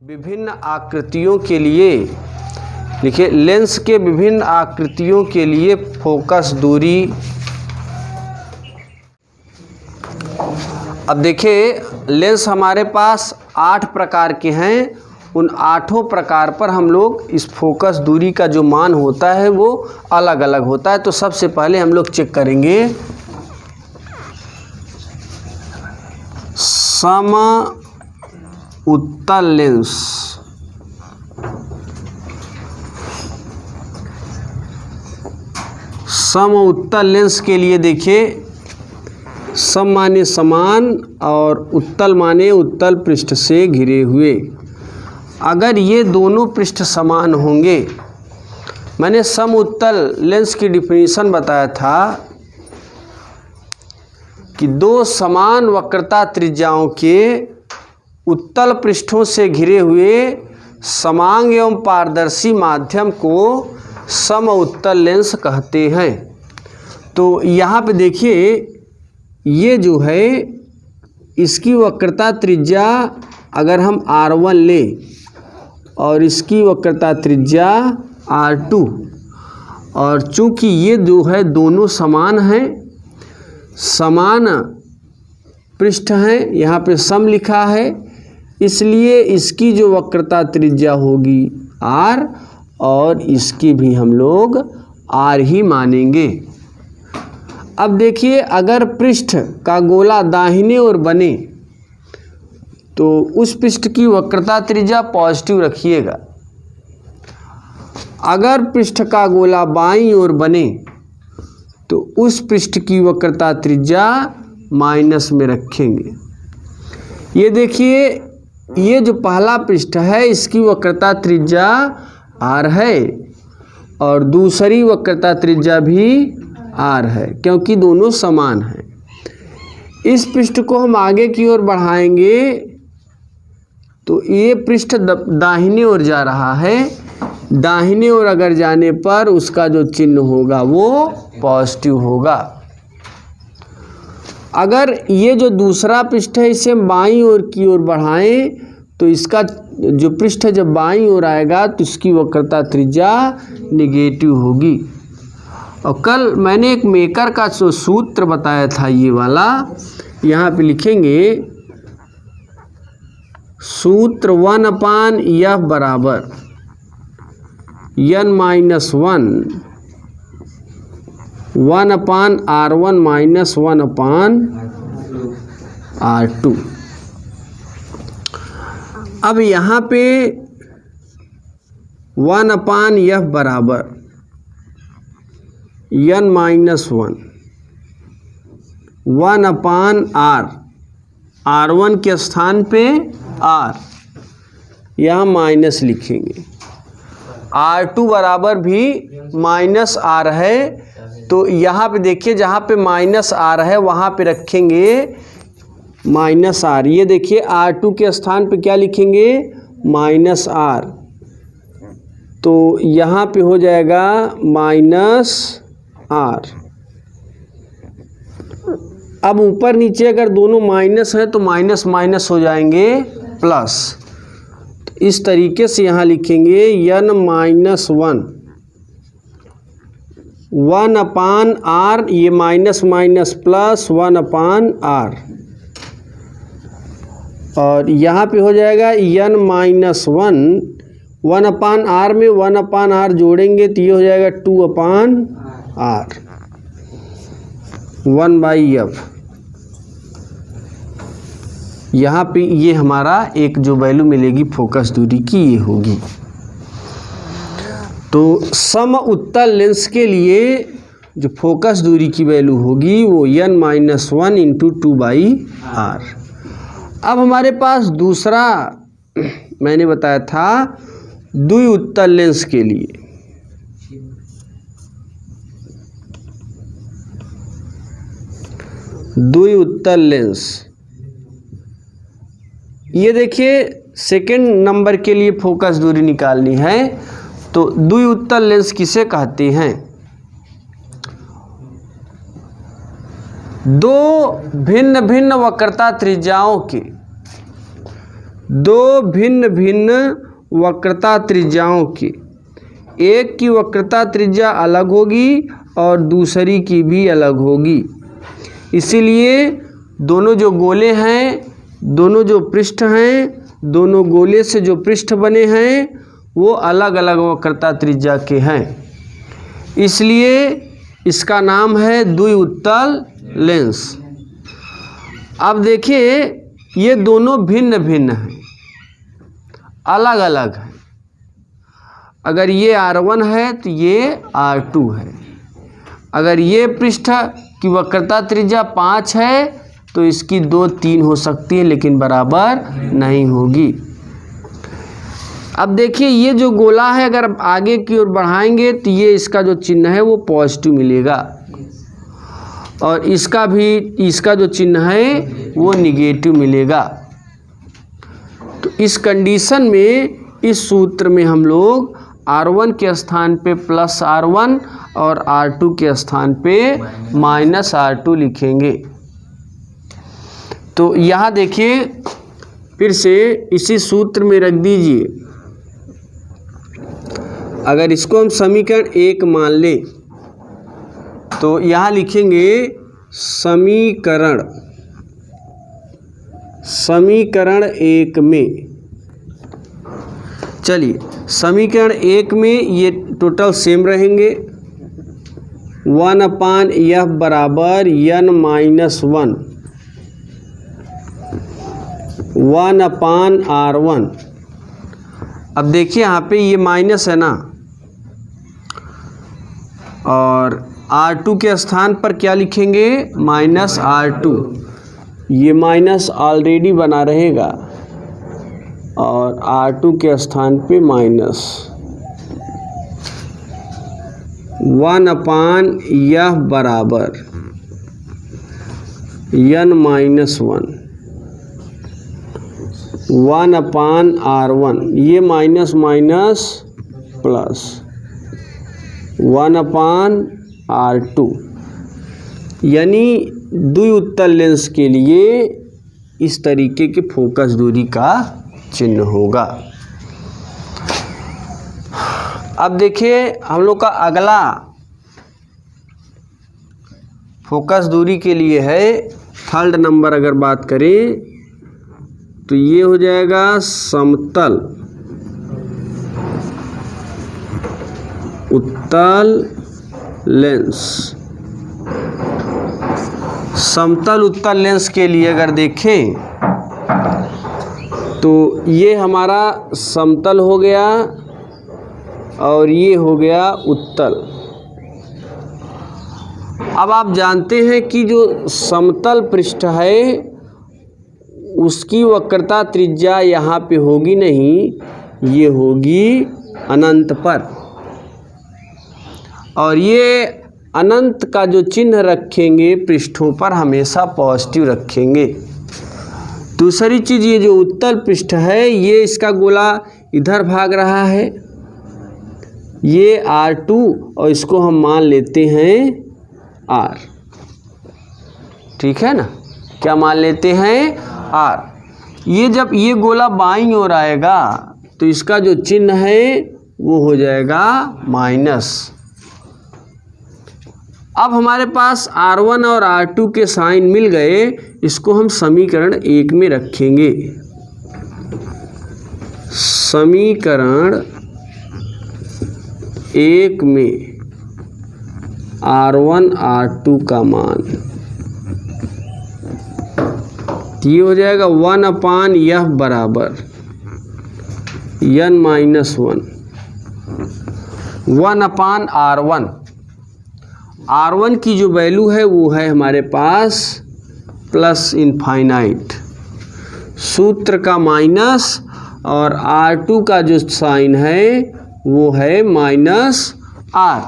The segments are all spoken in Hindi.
विभिन्न आकृतियों के लिए देखिए, लेंस के विभिन्न आकृतियों के लिए फोकस दूरी। अब देखिए, लेंस हमारे पास 8 प्रकार के हैं। उन 8 प्रकार पर हम लोग इस फोकस दूरी का जो मान होता है वो अलग अलग होता है। तो सबसे पहले हम लोग चेक करेंगे सम उत्तल लेंस। सम उत्तल लेंस के लिए देखिए, सम माने समान और उत्तल माने उत्तल पृष्ठ से घिरे हुए। अगर ये दोनों पृष्ठ समान होंगे, मैंने सम उत्तल लेंस की डिफिनीशन बताया था कि दो समान वक्रता त्रिज्याओं के उत्तल पृष्ठों से घिरे हुए समांग एवं पारदर्शी माध्यम को सम उत्तल लेंस कहते हैं। तो यहाँ पे देखिए, ये जो है इसकी वक्रता त्रिज्या अगर हम R1 लें और इसकी वक्रता त्रिज्या R2, और चूंकि ये जो है दोनों समान हैं, समान पृष्ठ हैं, यहाँ पे सम लिखा है, इसलिए इसकी जो वक्रता त्रिज्या होगी R और इसकी भी हम लोग R ही मानेंगे। अब देखिए, अगर पृष्ठ का गोला दाहिने ओर बने तो उस पृष्ठ की वक्रता त्रिज्या पॉजिटिव रखिएगा। अगर पृष्ठ का गोला बाईं ओर बने तो उस पृष्ठ की वक्रता त्रिज्या माइनस में रखेंगे। ये देखिए, ये जो पहला पृष्ठ है इसकी वक्रता त्रिज्या R है और दूसरी वक्रता त्रिज्या भी R है, क्योंकि दोनों समान हैं। इस पृष्ठ को हम आगे की ओर बढ़ाएंगे तो ये पृष्ठ दाहिने ओर जा रहा है। दाहिने ओर अगर जाने पर उसका जो चिन्ह होगा वो पॉजिटिव होगा। अगर ये जो दूसरा पृष्ठ है इसे बाईं ओर की ओर बढ़ाएं तो इसका जो पृष्ठ जब बाईं ओर आएगा तो इसकी वक्रता त्रिज्या निगेटिव होगी। और कल मैंने एक मेकर का जो सूत्र बताया था, ये वाला यहाँ पे लिखेंगे, सूत्र 1/f बराबर n minus 1/R1 minus 1/R2। अब यहाँ पे 1/f बराबर n माइनस 1/R, R1 के स्थान पे R, यहाँ माइनस लिखेंगे। R2 बराबर भी माइनस R है, तो यहाँ पे देखिए, जहाँ पे माइनस R है वहाँ पे रखेंगे माइनस R। ये देखिए, R2 के स्थान पे क्या लिखेंगे, माइनस R, तो यहाँ पे हो जाएगा माइनस R। अब ऊपर नीचे अगर दोनों माइनस है तो माइनस माइनस हो जाएंगे प्लस। तो इस तरीके से यहाँ लिखेंगे n माइनस 1/R, ये माइनस माइनस प्लस 1/R, और यहाँ पे हो जाएगा n माइनस 1/R में 1/R जोड़ेंगे तो ये हो जाएगा 2/R, 1/f। यहाँ पे ये हमारा एक जो वैल्यू मिलेगी फोकस दूरी की, ये होगी। तो सम उत्तल लेंस के लिए जो फोकस दूरी की वैल्यू होगी वो n माइनस 1 इंटू 2/R। अब हमारे पास दूसरा मैंने बताया था द्विउत्तल लेंस के लिए। द्विउत्तल लेंस, ये देखिए, सेकंड नंबर के लिए फोकस दूरी निकालनी है तो द्विउत्तल लेंस किसे कहते हैं? दो भिन्न भिन्न वक्रता त्रिज्याओं के दो भिन्न भिन्न वक्रता त्रिज्याओं की, एक की वक्रता त्रिज्या अलग होगी और दूसरी की भी अलग होगी। इसीलिए दोनों जो गोले हैं, दोनों जो पृष्ठ हैं, दोनों गोले से जो पृष्ठ बने हैं वो अलग अलग वक्रता त्रिज्या के हैं। इसलिए इसका नाम है द्विउत्तल लेंस। अब देखिए ये दोनों भिन्न भिन्न हैं, अलग अलग हैं। अगर ये R1 है तो ये R2 है। अगर ये पृष्ठ की वक्रता त्रिज्या 5 है तो इसकी 2 3 हो सकती है, लेकिन बराबर नहीं होगी। अब देखिए ये जो गोला है अगर आगे की ओर बढ़ाएंगे तो ये इसका जो चिन्ह है वो पॉजिटिव मिलेगा और इसका जो चिन्ह है वो निगेटिव मिलेगा। तो इस कंडीशन में इस सूत्र में हम लोग R1 के स्थान पे प्लस R1 और R2 के स्थान पे माइनस R2 लिखेंगे। तो यहाँ देखिए फिर से इसी सूत्र में रख दीजिए। अगर इसको हम समीकरण 1 मान ले तो यहाँ लिखेंगे समीकरण 1 में, चलिए समीकरण 1 में ये टोटल सेम रहेंगे। 1/f बराबर n माइनस 1/R1। अब देखिए यहाँ पे ये माइनस है ना, और R2 के स्थान पर क्या लिखेंगे माइनस R2। ये माइनस ऑलरेडी बना रहेगा और R2 के स्थान पे माइनस 1/f बराबर n माइनस 1/R1। ये माइनस माइनस प्लस 1/R2। यानी द्विउत्तल लेंस के लिए इस तरीके के फोकस दूरी का चिन्ह होगा। अब देखिए हम लोग का अगला फोकस दूरी के लिए है थर्ड नंबर। अगर बात करें तो ये हो जाएगा समतल उत्तल लेंस। समतल उत्तल लेंस के लिए अगर देखें तो ये हमारा समतल हो गया और ये हो गया उत्तल। अब आप जानते हैं कि जो समतल पृष्ठ है उसकी वक्रता त्रिज्या यहाँ पे होगी नहीं, ये होगी अनंत पर, और ये अनंत का जो चिन्ह रखेंगे पृष्ठों पर हमेशा पॉजिटिव रखेंगे। दूसरी चीज़, ये जो उत्तल पृष्ठ है ये इसका गोला इधर भाग रहा है, ये R2 और इसको हम मान लेते हैं R। ठीक है ना, क्या मान लेते हैं R। ये जब ये गोला बाईं ओर आएगा तो इसका जो चिन्ह है वो हो जाएगा माइनस। अब हमारे पास R1 और R2 के साइन मिल गए, इसको हम समीकरण 1 में रखेंगे। समीकरण 1 में R1 R2 का मान ये हो जाएगा 1/f बराबर n माइनस 1/R1। R1 की जो वैल्यू है वो है हमारे पास प्लस इनफाइनाइट, सूत्र का माइनस, और R2 का जो साइन है वो है माइनस R।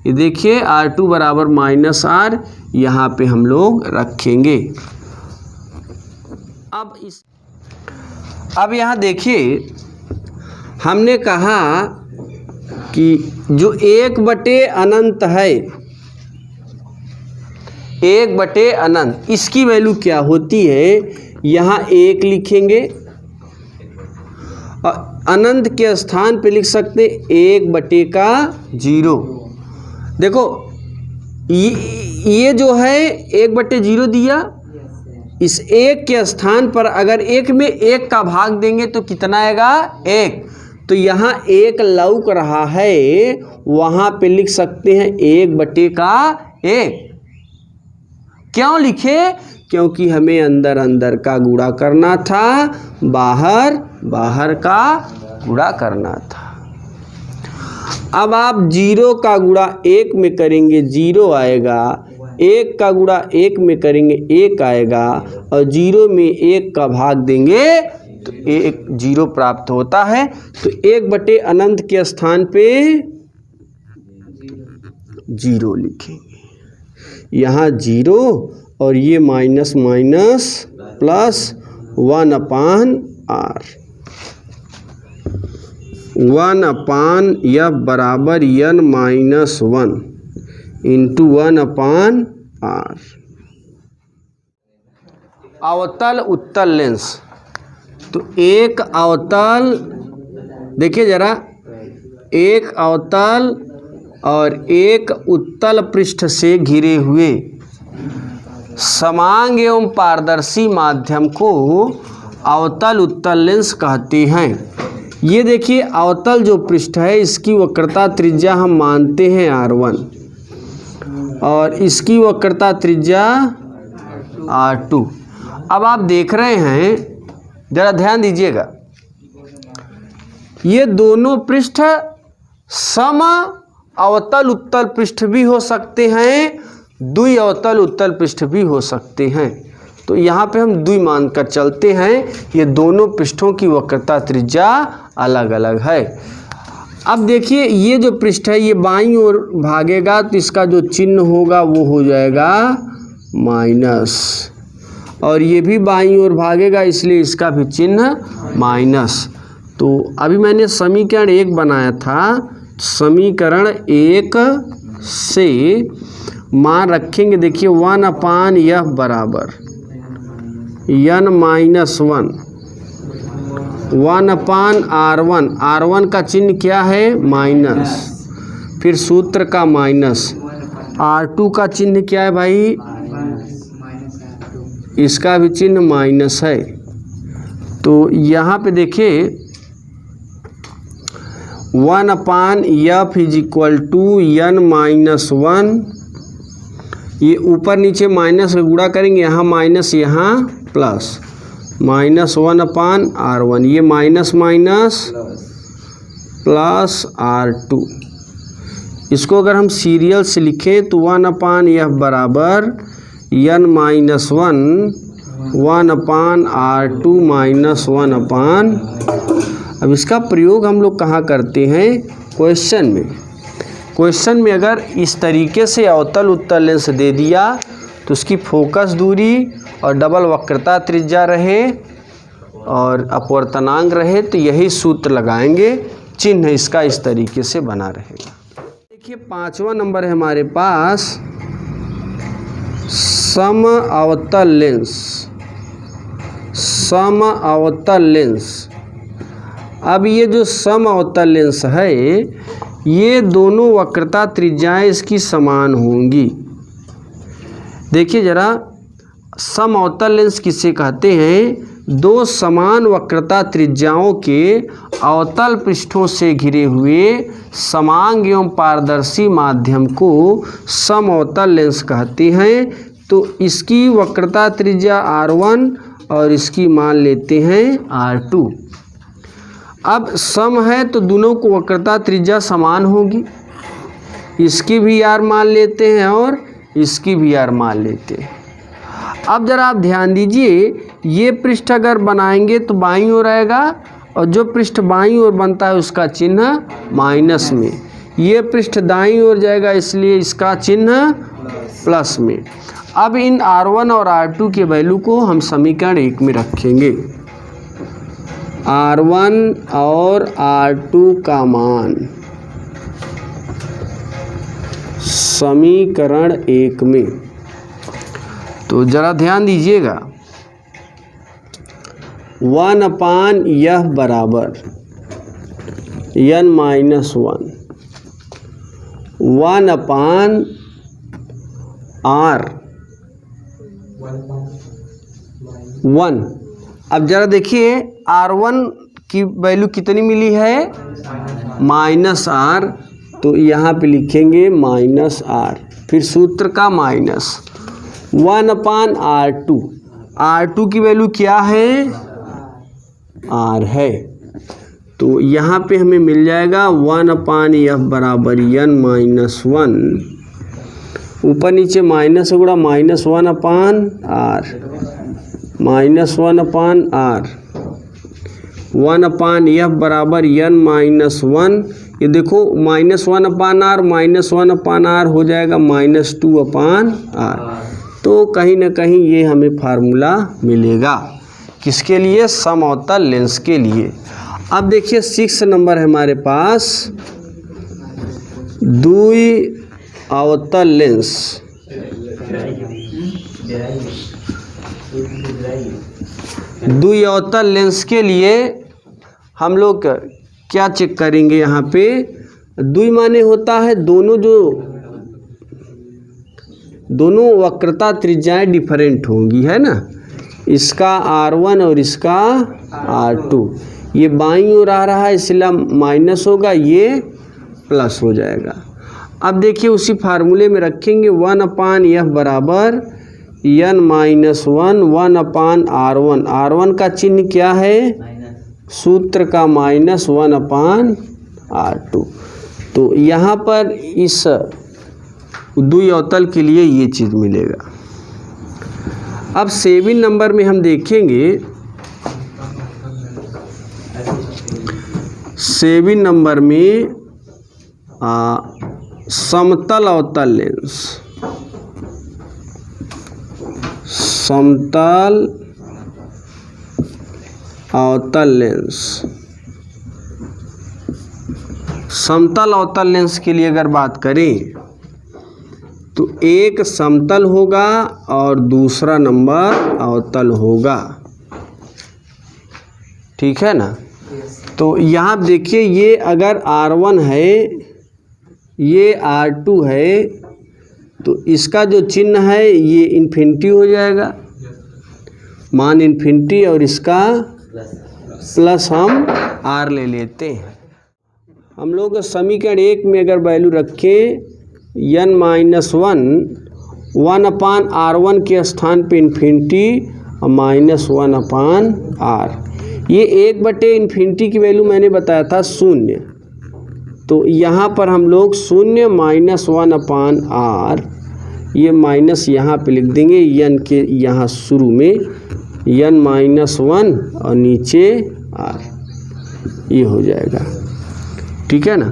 ये देखिए R2 बराबर माइनस R यहाँ पे हम लोग रखेंगे। अब यहाँ देखिए हमने कहा कि जो 1/अनंत है, 1/अनंत, इसकी वैल्यू क्या होती है, यहाँ 1 लिखेंगे अनंत के स्थान पे लिख सकते 1/0। देखो ये जो है 1/0 दिया, इस 1 के स्थान पर अगर 1 में 1 का भाग देंगे तो कितना आएगा 1। तो यहाँ 1 लौक रहा है, वहाँ पे लिख सकते हैं 1/1। क्यों लिखे? क्योंकि हमें अंदर अंदर का गुणा करना था, बाहर बाहर का गुणा करना था। अब आप 0 का गुणा 1 में करेंगे 0 आएगा, 1 का गुणा 1 में करेंगे 1 आएगा, और 0 में 1 का भाग देंगे तो 1 0 प्राप्त होता है। तो 1/अनंत के स्थान पे 0 लिखेंगे, यहाँ 0 और ये minus minus plus 1/r। 1/f बराबर n-1 इंटू 1/r। अवतल उत्तल लेंस। तो एक अवतल, देखिए जरा, एक अवतल और एक उत्तल पृष्ठ से घिरे हुए समांग एवं पारदर्शी माध्यम को अवतल उत्तल लेंस कहते हैं। ये देखिए अवतल जो पृष्ठ है इसकी वक्रता त्रिज्या हम मानते हैं r1 और इसकी वक्रता त्रिज्या r2। अब आप देख रहे हैं, जरा ध्यान दीजिएगा, ये दोनों पृष्ठ सम अवतल उत्तल पृष्ठ भी हो सकते हैं, द्वि अवतल उत्तल पृष्ठ भी हो सकते हैं। तो यहाँ पे हम द्वि मानकर चलते हैं, ये दोनों पृष्ठों की वक्रता त्रिज्या अलग अलग है। अब देखिए ये जो पृष्ठ है ये बाईं ओर भागेगा तो इसका जो चिन्ह होगा वो हो जाएगा माइनस, और ये भी बाईं ओर भागेगा इसलिए इसका भी चिन्ह माइनस। तो अभी मैंने समीकरण 1 बनाया था, समीकरण 1 से मान रखेंगे, देखिए 1/f बराबर n-1 1/r1। r1 का चिन्ह क्या है माइनस, फिर सूत्र का माइनस। r2 का चिन्ह क्या है भाई, इसका भी चिन्ह माइनस है। तो यहाँ पे देखिए 1/f is equal to n-1, ये ऊपर नीचे माइनस का गुणा करेंगे, यहाँ माइनस यहाँ प्लस, -1/r1, ये माइनस माइनस प्लस r2। इसको अगर हम सीरियल से लिखें तो 1/f बराबर n-1 1/r2 -1/। अब इसका प्रयोग हम लोग कहाँ करते हैं, क्वेश्चन में। क्वेश्चन में अगर इस तरीके से अवतल उत्तल लेंस दे दिया तो उसकी फोकस दूरी और डबल वक्रता त्रिज्या रहे और अपवर्तनांक रहे तो यही सूत्र लगाएंगे, चिन्ह इसका इस तरीके से बना रहेगा। देखिए 5वां नंबर है हमारे पास सम अवतल लेंस। सम अवतल लेंस। अब ये जो सम अवतल लेंस है ये दोनों वक्रता त्रिज्याएं इसकी समान होंगी। देखिए जरा, सम अवतल लेंस किसे कहते हैं, दो समान वक्रता त्रिज्याओं के अवतल पृष्ठों से घिरे हुए समांग एवं पारदर्शी माध्यम को सम अवतल लेंस कहते हैं। तो इसकी वक्रता त्रिज्या r1 और इसकी मान लेते हैं r2। अब सम है तो दोनों को वक्रता त्रिज्या समान होगी, इसकी भी r मान लेते हैं और इसकी भी r मान लेते हैं। अब जरा आप ध्यान दीजिए, ये पृष्ठ अगर बनाएंगे तो बाईं ओर आएगा और जो पृष्ठ बाईं ओर बनता है उसका चिन्ह माइनस में, ये पृष्ठ दाईं ओर जाएगा इसलिए इसका चिन्ह प्लस में। अब इन r1 और r2 के वैल्यू को हम समीकरण 1 में रखेंगे। r1 और r2 का मान समीकरण 1 में। तो जरा ध्यान दीजिएगा, 1 अपान यह बराबर n माइनस 1 अपान r 1। अब जरा देखिए r1 की वैल्यू कितनी मिली है, -r, तो यहाँ पे लिखेंगे -r, फिर सूत्र का माइनस 1 अपान r2 की वैल्यू क्या है, r है, तो यहाँ पे हमें मिल जाएगा 1 अपान यह बराबर n माइनस 1, ऊपर नीचे माइनस होगा -1 अपान r, -1 अपान r, 1 अपान यह बराबर n माइनस 1, ये देखो -1 अपान r -1 अपान r हो जाएगा -2 अपान r। तो कहीं ना कहीं ये हमें फार्मूला मिलेगा किसके लिए, समअवतल लेंस के लिए। अब देखिए 6 नंबर है हमारे पास, द्वि-अवतल लेंस। द्वि-अवतल लेंस के लिए हम लोग क्या चेक करेंगे, यहाँ पे द्वि माने होता है दोनों वक्रता त्रिज्याएं डिफरेंट होंगी, है ना, इसका r1 और इसका r2, ये बाईं ओर आ रहा है इसलिए माइनस होगा, ये प्लस हो जाएगा। अब देखिए उसी फार्मूले में रखेंगे 1 अपान यह बराबर n माइनस 1 अपान r1 का चिन्ह क्या है, सूत्र का -1 अपान r2। तो यहाँ पर इस द्वि-अवतल के लिए ये चीज़ मिलेगा। अब 7 नंबर में हम देखेंगे, 7 नंबर में समतल अवतल लेंस, समतल अवतल लेंस। समतल अवतल लेंस के लिए अगर बात करें तो एक समतल होगा और दूसरा नंबर अवतल होगा, ठीक है ना। तो यहाँ देखिए ये अगर r1 है, ये r2 है, तो इसका जो चिन्ह है ये इन्फिनिटी हो जाएगा, मान इन्फिनिटी, और इसका प्लस हम r ले लेते हैं। हम लोग समीकरण 1 में अगर वैल्यू रखें n माइनस 1 अपान r1 के स्थान पे इन्फिनिटी और -1 अपान r, ये 1/इन्फिनिटी की वैल्यू मैंने बताया था 0, तो यहाँ पर हम लोग 0 -1 अपान r, ये माइनस यहाँ पे लिख देंगे, n के यहाँ शुरू में n माइनस 1 और नीचे r, ये हो जाएगा, ठीक है ना।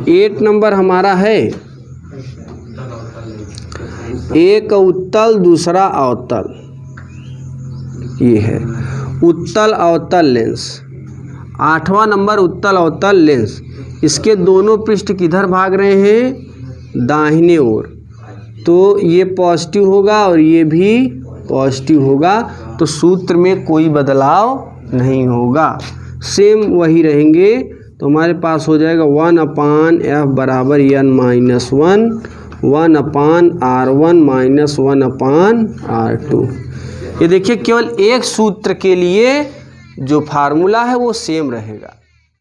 8 नंबर हमारा है, एक उत्तल दूसरा अवतल, ये है उत्तल अवतल लेंस। 8वां नंबर उत्तल अवतल लेंस, इसके दोनों पृष्ठ किधर भाग रहे हैं, दाहिने ओर, तो ये पॉजिटिव होगा और ये भी पॉजिटिव होगा, तो सूत्र में कोई बदलाव नहीं होगा, सेम वही रहेंगे। तो हमारे पास हो जाएगा 1 अपान f बराबर n माइनस 1 अपान r1 -1 अपान r2। ये देखिए केवल एक सूत्र के लिए जो फार्मूला है वो सेम रहेगा।